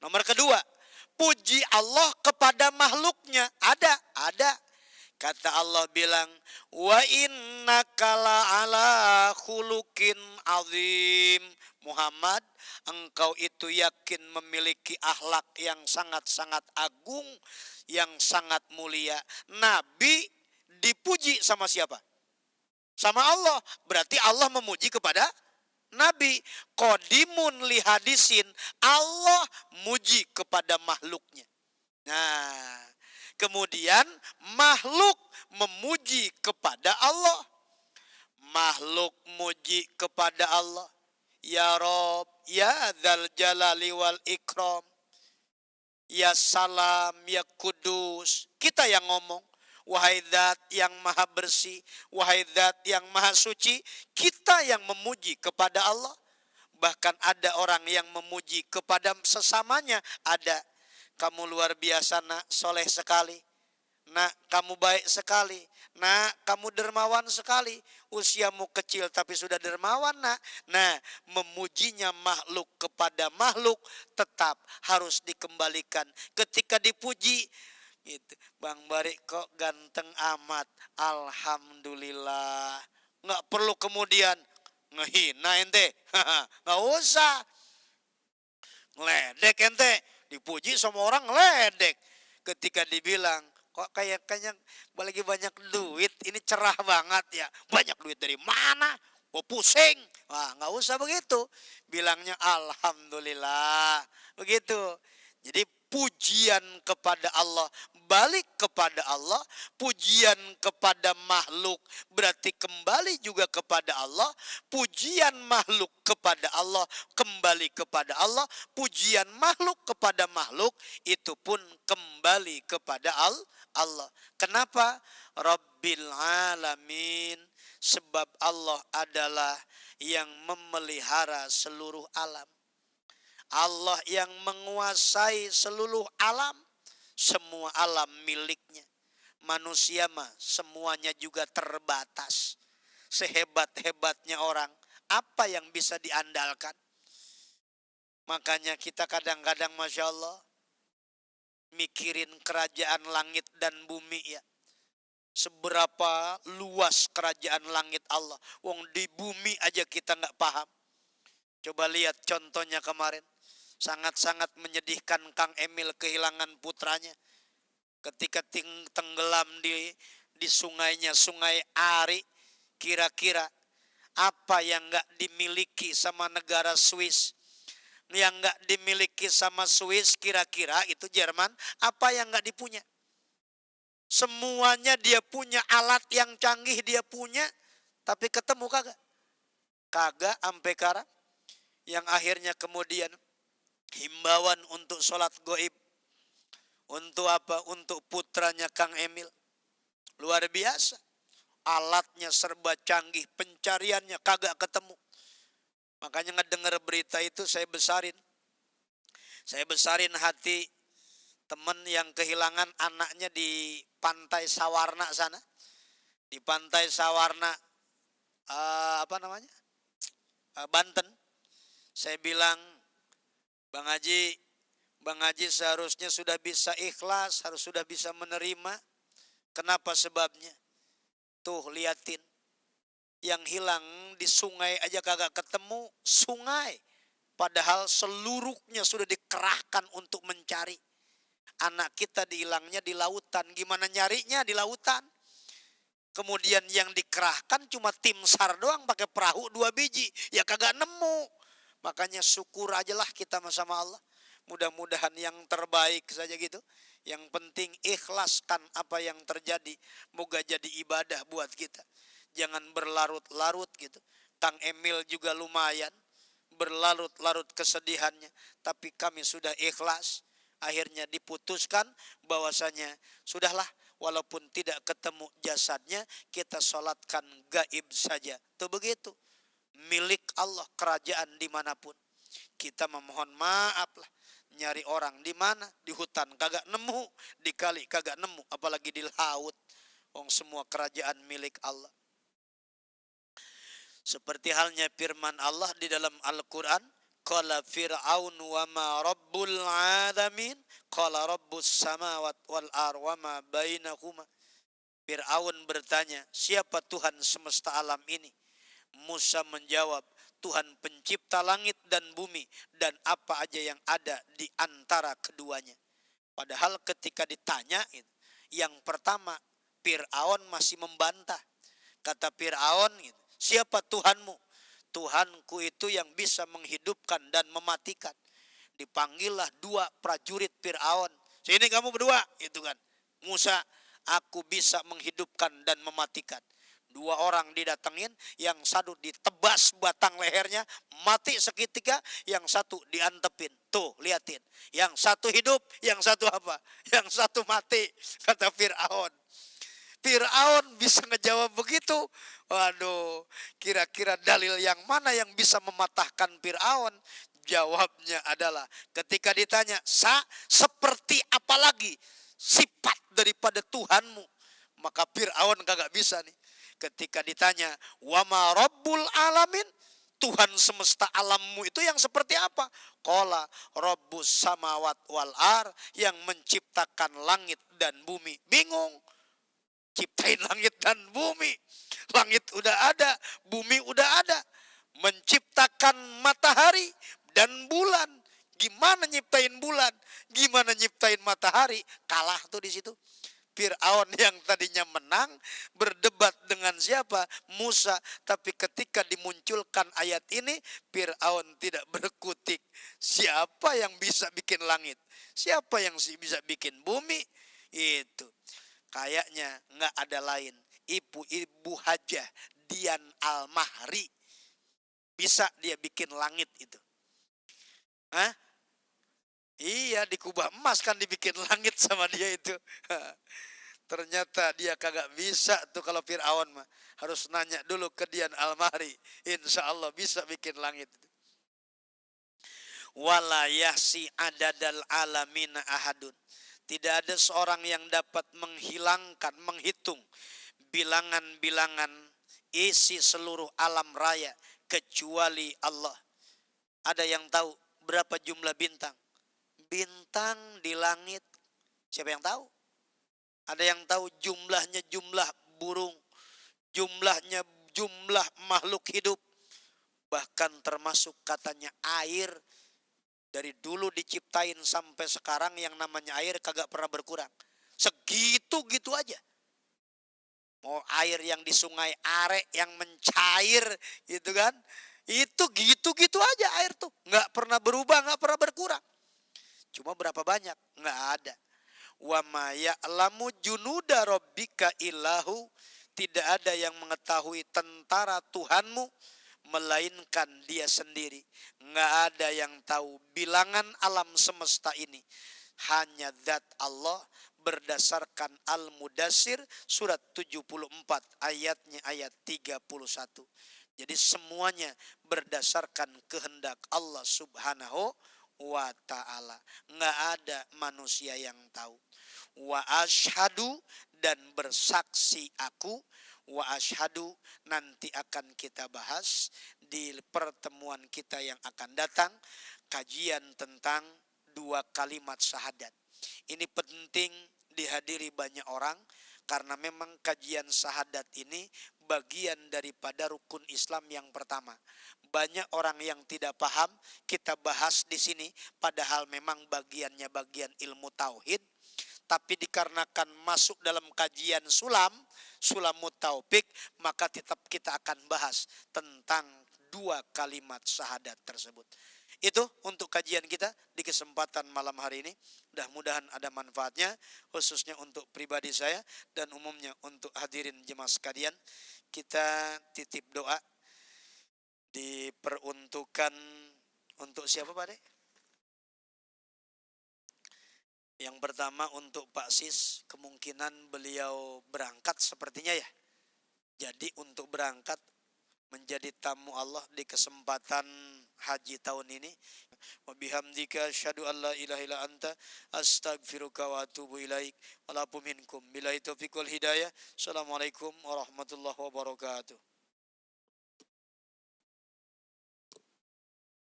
Nomor kedua, puji Allah kepada makhluknya. Ada. Kata Allah bilang, wa innaka la'ala khuluqin azim. Muhammad, engkau itu yakin memiliki akhlak yang sangat-sangat agung, yang sangat mulia. Nabi dipuji sama siapa? Sama Allah. Berarti Allah memuji kepada Nabi. Qodimun li hadisin, Allah muji kepada makhluknya. Nah, kemudian makhluk memuji kepada Allah. Makhluk muji kepada Allah. Ya Rob, ya Dzal Jalali wal Ikram, ya Salam, ya Kudus. Kita yang ngomong, wahai Zat yang maha bersih, wahai Zat yang maha suci. Kita yang memuji kepada Allah. Bahkan ada orang yang memuji kepada sesamanya. Ada. Kamu luar biasa nak, soleh sekali. Nak, kamu baik sekali. Nak, kamu dermawan sekali. Usiamu kecil tapi sudah dermawan nak. Nah, memujinya makhluk kepada makhluk tetap harus dikembalikan. Ketika dipuji, gitu. Bang Barik kok ganteng amat. Alhamdulillah. Nggak perlu kemudian ngehina ente. Nggak usah. Ngeledek ente. Dipuji sama orang ngeledek. Ketika dibilang, kok kayaknya lagi banyak duit, ini cerah banget ya. Banyak duit dari mana? Oh pusing. Wah, nggak usah begitu. Bilangnya alhamdulillah. Begitu. Jadi pujian kepada Allah balik kepada Allah, pujian kepada makhluk berarti kembali juga kepada Allah, pujian makhluk kepada Allah kembali kepada Allah, pujian makhluk kepada makhluk itu pun kembali kepada Allah. Kenapa? Rabbil alamin, sebab Allah adalah yang memelihara seluruh alam. Allah yang menguasai seluruh alam. Semua alam miliknya. Manusia mah semuanya juga terbatas. Sehebat-hebatnya orang, apa yang bisa diandalkan? Makanya kita kadang-kadang Masya Allah mikirin kerajaan langit dan bumi ya. Seberapa luas kerajaan langit Allah. Wong di bumi aja kita gak paham. Coba lihat contohnya kemarin. Sangat-sangat menyedihkan Kang Emil kehilangan putranya. Ketika tenggelam di sungainya, Sungai Ari. Kira-kira apa yang gak dimiliki sama negara Swiss? Yang gak dimiliki sama Swiss kira-kira itu Jerman. Apa yang gak dipunya? Semuanya dia punya, alat yang canggih dia punya. Tapi ketemu kagak? Kagak sampai sekarang. Yang akhirnya kemudian himbauan untuk sholat goib. Untuk apa? Untuk putranya Kang Emil. Luar biasa. Alatnya serba canggih. Pencariannya kagak ketemu. Makanya ngedenger berita itu saya besarin. Saya besarin hati teman yang kehilangan anaknya di Pantai Sawarna sana. Di Pantai Sawarna Banten. Saya bilang, Bang Haji seharusnya sudah bisa ikhlas, harus sudah bisa menerima. Kenapa sebabnya? Tuh liatin. Yang hilang di sungai aja kagak ketemu. Sungai. Padahal seluruhnya sudah dikerahkan untuk mencari. Anak kita dihilangnya di lautan. Gimana nyarinya di lautan? Kemudian yang dikerahkan cuma tim SAR doang pakai perahu 2 biji. Ya kagak nemu. Makanya syukur aja lah kita sama Allah. Mudah-mudahan yang terbaik saja gitu. Yang penting ikhlaskan apa yang terjadi. Moga jadi ibadah buat kita. Jangan berlarut-larut gitu. Kang Emil juga lumayan. Berlarut-larut kesedihannya. Tapi kami sudah ikhlas. Akhirnya diputuskan bahwasanya sudahlah. Walaupun tidak ketemu jasadnya. Kita sholatkan gaib saja. Tuh begitu. Milik Allah kerajaan dimanapun. Kita memohon maaf lah. Nyari orang di mana? Di hutan kagak nemu. Di kali kagak nemu. Apalagi di laut. Wong semua kerajaan milik Allah. Seperti halnya firman Allah di dalam Al-Quran. Qala Fir'aun wa ma rabbul alamin? Qala rabbus samawat wal ar wa ma bainahuma. Fir'aun bertanya, siapa Tuhan semesta alam ini? Musa menjawab, Tuhan pencipta langit dan bumi dan apa aja yang ada di antara keduanya. Padahal ketika ditanya, yang pertama Fir'aun masih membantah. Kata Fir'aun, siapa Tuhanmu? Tuhanku itu yang bisa menghidupkan dan mematikan. Dipanggillah dua prajurit Fir'aun. Sini kamu berdua, itu kan. Musa, aku bisa menghidupkan dan mematikan. Dua orang didatengin, yang satu ditebas batang lehernya, mati seketika, yang satu diantepin. Tuh, liatin. Yang satu hidup, yang satu apa? Yang satu mati, kata Fir'aun. Fir'aun bisa ngejawab begitu. Waduh, kira-kira dalil yang mana yang bisa mematahkan Fir'aun? Jawabnya adalah ketika ditanya, seperti apa lagi sifat daripada Tuhanmu? Maka Fir'aun kagak bisa nih. Ketika ditanya, wa ma rabbul alamin? Tuhan semesta alammu itu yang seperti apa? Qala rabbus samawat wal ar, yang menciptakan langit dan bumi. Bingung. Ciptain langit dan bumi. Langit udah ada, bumi udah ada. Menciptakan matahari dan bulan. Gimana nyiptain bulan? Gimana nyiptain matahari? Kalah tuh di situ. Fir'aun yang tadinya menang berdebat dengan siapa? Musa. Tapi ketika dimunculkan ayat ini, Fir'aun tidak berkutik. Siapa yang bisa bikin langit? Siapa yang bisa bikin bumi? Itu. Kayaknya nggak ada lain. Ibu Hajah Dian Al-Mahri. Bisa dia bikin langit itu. Hah? Iya, di kubah emas kan dibikin langit sama dia itu. Ternyata dia kagak bisa tuh kalau Fir'aun mah. Harus nanya dulu ke Dian Al-Mahri. Insya Allah bisa bikin langit. Wala yahsi adadal alamina ahadun. Tidak ada seorang yang dapat menghilangkan, menghitung bilangan-bilangan isi seluruh alam raya kecuali Allah. Ada yang tahu berapa jumlah bintang? Bintang di langit, siapa yang tahu? Ada yang tahu jumlahnya, jumlah burung, jumlahnya jumlah makhluk hidup, bahkan termasuk katanya air. Dari dulu diciptain sampai sekarang yang namanya air kagak pernah berkurang. Segitu-gitu aja. Mau air yang di sungai Are yang mencair gitu kan. Itu gitu-gitu aja air tuh. Nggak pernah berubah, nggak pernah berkurang. Cuma berapa banyak? Nggak ada. Wa ma ya'lamu junuda rabbika illahu. Tidak ada yang mengetahui tentara Tuhanmu melainkan dia sendiri. Nggak ada yang tahu bilangan alam semesta ini. Hanya zat Allah berdasarkan Al-Mudassir surat 74 ayatnya ayat 31. Jadi semuanya berdasarkan kehendak Allah subhanahu wa ta'ala. Nggak ada manusia yang tahu. Wa asyhadu, dan bersaksi aku. Wa asyhadu, nanti akan kita bahas di pertemuan kita yang akan datang, kajian tentang dua kalimat syahadat. Ini penting dihadiri banyak orang karena memang kajian syahadat ini bagian daripada rukun Islam yang pertama. Banyak orang yang tidak paham, kita bahas di sini padahal memang bagiannya bagian ilmu tauhid. Tapi dikarenakan masuk dalam kajian Sulamut Taufik, maka tetap kita akan bahas tentang dua kalimat syahadat tersebut. Itu untuk kajian kita di kesempatan malam hari ini. Mudah-mudahan ada manfaatnya, khususnya untuk pribadi saya dan umumnya untuk hadirin jemaah sekalian. Kita titip doa diperuntukkan untuk siapa Pak Dek? Yang pertama untuk Pak Sis, kemungkinan beliau berangkat sepertinya ya. Jadi untuk berangkat menjadi tamu Allah di kesempatan haji tahun ini. Wa bihamdika asyhadu an la ilaha illa anta astaghfiruka wa atubu ilaik. Wa la minkum billahi taufiq wal hidayah. Assalamualaikum warahmatullahi wabarakatuh.